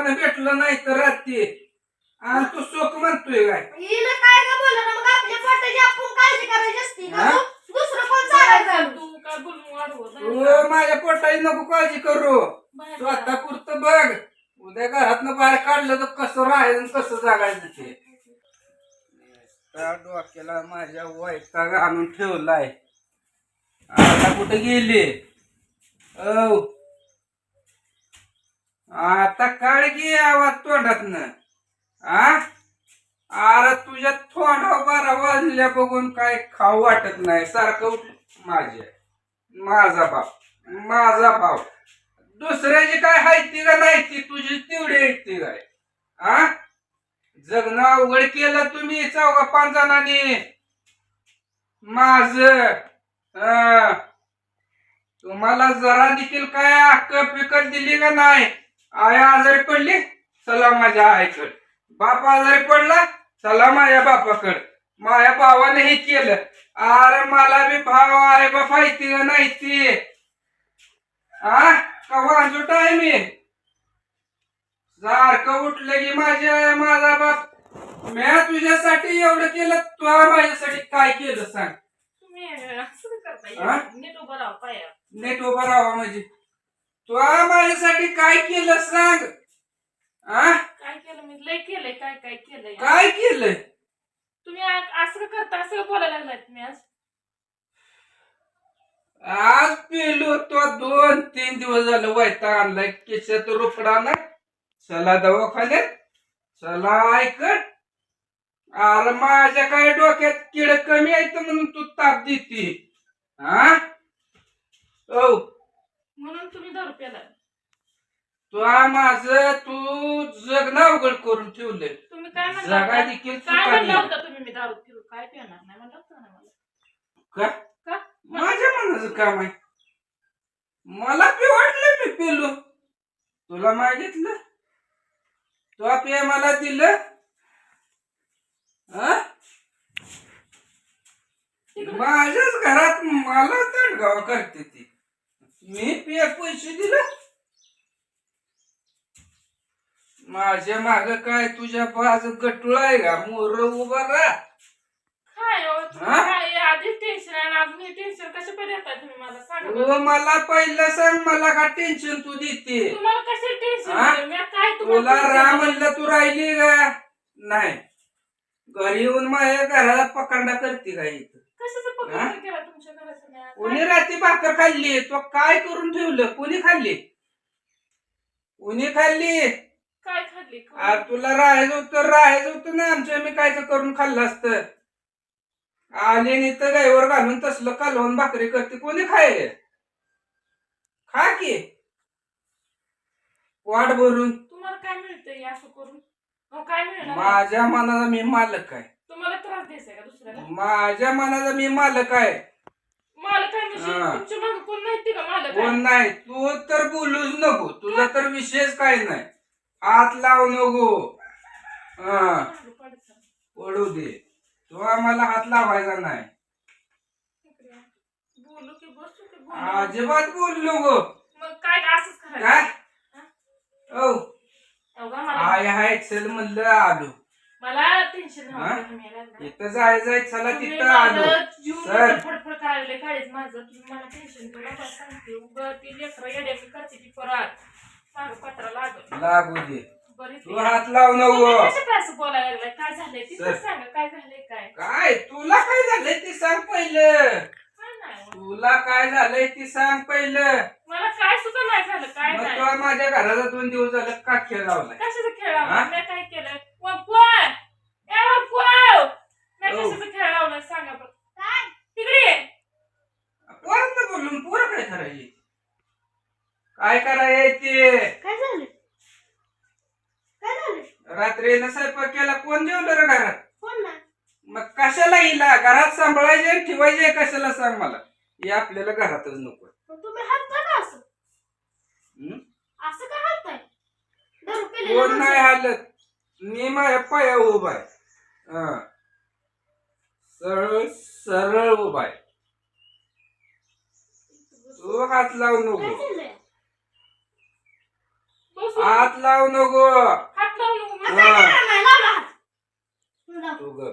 सुखानं भेटलं नाही तर रात्री आणि तू सुख म्हणतोय काय हिला काय का बोला ना मग आपल्या पोटाची आपण काळजी करायची असती ना हा? दुसरं कोण चालायचं तू काय बोलून वाढवत तू माझ्या पोटाची नको काळजी करू स्वतः पुरतं बघ उद्या घरातनं बाहेर काढलं तर कसं राहायचं आणि कसं जगायचं ते त्या डोक्याला माझ्या वैताग आणून ठेवलाय आता कुठे गेली औ आता काढ की आवाज तोंडातनं अरे तुझ्या थोडा बारा वाजल्या बघून काय खाऊ वाटत नाही सारखं माझा भाव दुसऱ्याची काय हायती का नाही ती तुझी तेवढी येते काय जगणं अवघड केलं तुम्ही चौघा पाच जणांनी माझ तुम्हाला जरा देखील काय अक्कल पिकल दिली का नाही आई आजारी पडली चला माझ्या आईकडे बाप आजारी पडला चला माझ्या बापाकडे माझ्या भावाने हे केलं अरे मला बी भाव आहे बाप माहिती का नाही ती कवा आहे मी सारखं उठलं की माझा बाप मी तुझ्यासाठी एवढं केलं तू माझ्यासाठी काय केलं सांग तुम्ही असं करताय नीट उभं राहा पाया नीट उभा राहा म्हणजे तू माझ्यासाठी काय केलं सांग काय केलं मी लय केलंय काय काय केलंय काय केलंय तुम्ही असं का करता असं का बोलायला लागलाय तुम्ही आज आज पेलो तो 2-3 दिवस झालं वैताग आणलाय केशात रोकडा ना चला दवाखान्यात चला ऐकत अरे माझ्या काय डोक्यात किड कमी आहे म्हणून तू ताप देते म्हणून तुम्ही दारू प्याला तू तू जगणं अवघड करून ठेवलंय तुम्ही काय जगा देखील काय म्हणलं होतं तुम्ही मी दारू पिऊ काय पिणार नाही म्हणलं होतं ना मला का माझ्या मनाचं काम आहे मला पी वाटलं मी पिलो तुला मागितलं तू पे मला दिलं माझ्याच घरात मला तंडगाव करते ती मी पे पैसे दिले माझ्या माग काय तुझ्या बाज गटुळ आहे का मोर उभा राहा काय आधीच टेन्शन आहे अजून टेन्शन कशा पर्यंत येताय तुम्ही मला सांगा मला पहिलं सांग मला का टेन्शन तू देते तुम्हाला कसे टेन्शन काय तुला राम म्हणलं तू राहिली का नाही घरी येऊन माझ्या घराला पकांडा करते का इथं कशाचं पकडून केला तुमच्या घराचं कोणी रात्री भाकर खाल्ली तो काय करून ठेवलं कोणी खाल्ली कोणी खाल्ली काय खाल्ली तुला राहायचं होतं ना आमच्या मी काय करून खाल्लं असतं आले तर गाईवर घालून तसलं कालवून भाकरी करते कोणी खायले खा की वाट भरून तुम्हाला काय मिळतंय असं करून काय मिळणार माझ्या मनाला मी मालक आहे तुम्हाला त्रास द्यायचा का दुसऱ्याला माझ्या मनाला मी मालक आहे मला काय तुमच्या मागे कोण नाही का मला कोण नाही तू तर बोलूच नको तुझा तर विशेष काय नाही हात लावू नको पडू दे तू आम्हाला हात लावायचा नाही बोलू की बसू की अजिबात बोलू नको मग काय असंच करायचं काय हाय हाय चल म्हणलं आलो मला टेन्शन इथं जायचंय चला तिथं आलो सर फडफड करायला काळीच माझं तुम्ही मला टेन्शन तुला सांगते उगा ती लेकरं येड्या मी करते ती परत मागं पत्रा लागू दे बरीच तू हात लावू नको असं बोलायला लागलाय काय झालंय ती सांगा काय झालंय काय काय तुला काय झालंय ते सांग पहिलं काय नाही तुला काय झालंय ते सांग पहिलं मला काय सुद्धा नाही झालं काय मग नाही तुला माझ्या घराला 2 दिवस झालं का खेळ लावलाय कशाचा खेळ हा? लावला मी काय केलं मी कशाचा खेळ लावलाय सांगा बरं काय तिकडे परत बोलून पोरं काय करायची काय करायचे काय झालं काय झालं रात्री स्वयंपाक केला कोण जेवलं रे घरात कोण ना मग कशाला हिला घरात सांभाळायचे ठेवायचे कशाला सांग मला हे आपल्याला घरातच नको तुम्ही हात का असं असं का हात कोण नाही हालत मी माझ्या पाया उभा आहे सरळ सरळ उभा आहे तू हात लावू नको हात लावू नको. हात लावू नको मग मला. काय करणार नाही, लावला हात. लाव. तू ग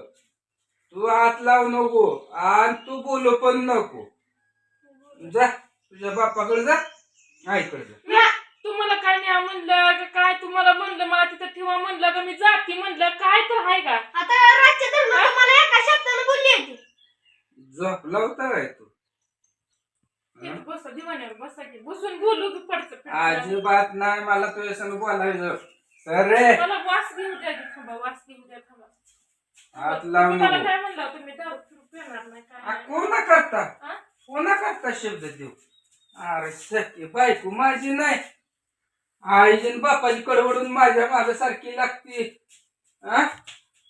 तू हात लावू नको आणि तू बोलू पण नको. जा तुझ्या बापाकडे जा, आईकडे जा. मी तुम्हाला काय नाही म्हणलं का काय, तुम्हाला म्हणलं मला तिथं ठेवा म्हणलं का मी जाती म्हणलं, काय तर आहे का? आता रातच्या दरम्यान तुम्हाला एका शब्दानं बोलली आहे ती. झोपला होता काय तू? इथं बसा दिवाण्यावर बसा की, बसून बोलू की पडतं अजिबात नाही मला तुझ्या संग बोलायचं. सर रे मला वास घेऊ द्या की, थांबा वास घेऊ द्या थांबा. हात लावू तुम्हाला नको. काय म्हणलं तुम्ही दारू पिणार नाही काय नाही. कोणा करता हा? कोणा करता शब्द देऊ? अरे सख्खी बायको माझी नाही, आईजन बापाची कडवडून माझ्या माझ्यासारखी लागती. हा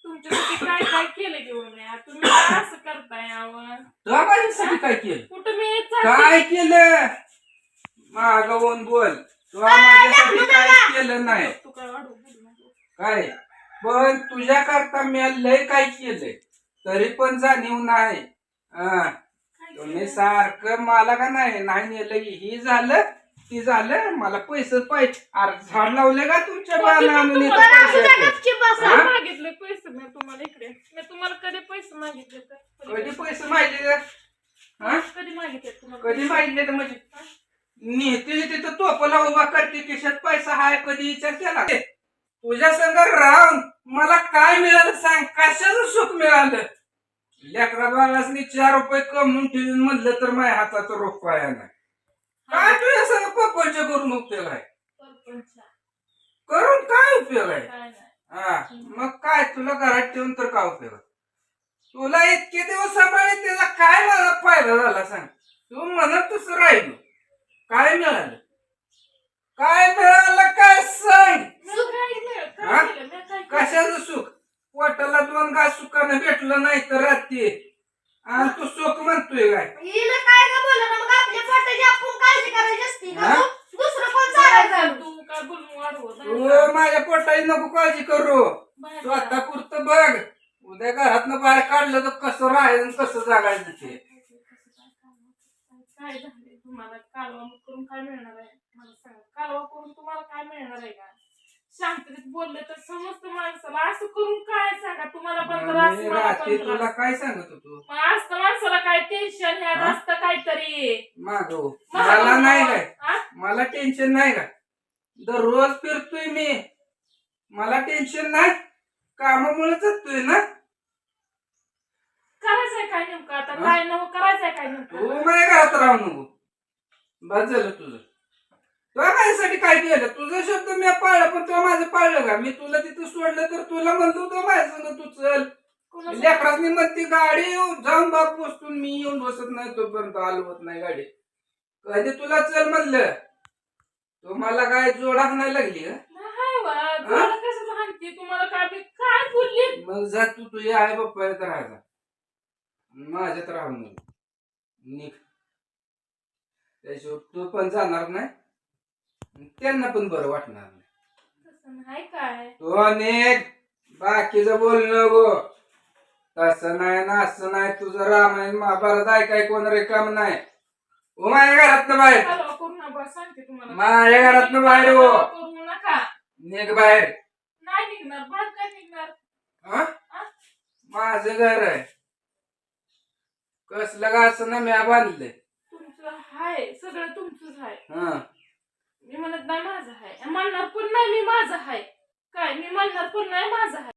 तुमच्यासाठी काय काय केलं घेऊन नाही, तुम्ही काय असं करताय आवं? तुला माझ्यासाठी काय केलं? कुठं मी काय केलं? मागवून बोल. तुला माझ्यासाठी काय केलं नाही. तू काय वाढवू बोलू नको. काय पण तुझ्या करता मी लय काय केलंय तरी पण जाणीव नाही. काय तुम्ही केलं? सारखं मला का नाही नाही नेलं की ही झालं ती झालं, मला पैसे पाहिजे. अरे झाड लावले का तुमच्या बाळाला आणून इथं बरं, असू द्या, पैशाचं? गपचूप बसा. हा? मागितले पैसे मी तुम्हाला इकडे, मी तुम्हाला कधी पैसे मागितले का? कधी पैसे माहिती हा कधी मागितले तुम्हाला? कधी माहिती म्हणजे नेते तिथं तोपला उभा करते खिशात पैसा हाय, कधी विचार केला? तुझ्या संग राहून मला काय मिळालं सांग? कशाचं सुख मिळालं? लेकरा बाळासनी 4 रुपये कमवून ठेवून म्हणलं तर माझ्या हाताचा रोख पाया नाही. काय तुझ्या संग पप्पांच्या करून उपयोग आहे? सरपंच. करून काय उपयोग आहे? काय नाही. हा मग काय तुला घरात ठेवून तर काय उपयोग आहे? तुला इतके दिवस सांभाळले त्याचा काय मला फायदा झाला सांग? तू म्हणत तसं राहिलो, काय मिळालं? काय मिळालं काय सांग? मी काय नाही, हा? काय केलं? मी काय केलं? कशाचं सुख? पोटाला 2 घास सुखानं भेटलं नाही तर राहते आणि तू सुख म्हणतोय काय? हिला काय का बोललं ना, मग आपल्या पोटाची आपण काळजी करायची असती का? हा? दुसरं कोण चालायचं? तू काय बोलून वाढवत तू माझ्या पोटाची नको काळजी करू. तू आता पुरतं बघ, उद्या घरातनं बाहेर काढलं तर कसं राहायचं आणि कसं जगायचं ते. काय झाले तुम्हाला? कालवा करून काय मिळणार आहे मला सांगा? कालवा करून तुम्हाला काय मिळणार आहे का? शांततेत बोलले तर समजतं माणसाला. असं करून काय सांगा तुम्हाला पण त्रास, मी मला रात्री पण तुला त्रास. काय सांगत होतो? मग असतं माणसाला काय टेन्शन ह्यात हा? असतं काहीतरी. मागव मला मला नाही काय, हा? मला टेन्शन नाही का? दररोज फिरतोय मी, मला टेन्शन नाही. कामामुळे जातोय ना. करायचंय काय नेमकं आता? हा? काय नवं करायचंय काय तू नेमकं? माझ्या घरात राहू नको. बस झालं तुझं. तुला माझ्यासाठी काय केलं? तुझा शब्द मी पाळला, पण तुला माझं पाळलं का? मी तुला तिथं सोडलं तर तुला म्हणतो होतं माझ्या संग तू चल. कोणाचं- लेकरांनी म्हणते गाडी जाऊन बाप बसतून मी येऊन बसत नाही तोपर्यंत हलवत नाही गाडी. कधी तुला चल म्हणलं? तुम्हाला काय जोडाक नाही लागली का? नाही वा, तुम्हाला कसं सांगते? तुम्हाला काय मी काय बोलली? मग जा तू तुझ्या आई बाप्पाला तर राहायचा, माझ्यात राहू नको. निघ. त्याशिवाय तू पण जाणार नाही, त्यांना पण बरं वाटणार नाही. तसं नाही काय. तो निघ, बाकीचं बोल नको. तसं नाही ना असं नाही. तुझं रामायण महाभारत ऐकाय कोण रिकाम नाही. हो माझ्या घरातनं बाहेर, कालवा करू नका सांगते तुम्हाला. माझ्या घरातनं बाहेर हो. कालवा करू नका. निघ बाहेर. नाही निघणार. बाहेर काय निघणार? हा? हा? माझं घर आहे. कसलं का असं ना मी बांधलंय. तुमचं हाय, सगळं तुमचंच हाय. हा मी म्हणत नाही माझं हाय, म्हणणार पण नाही मी माझं हाय. काय मी म्हणणार पण नाही माझं हाय.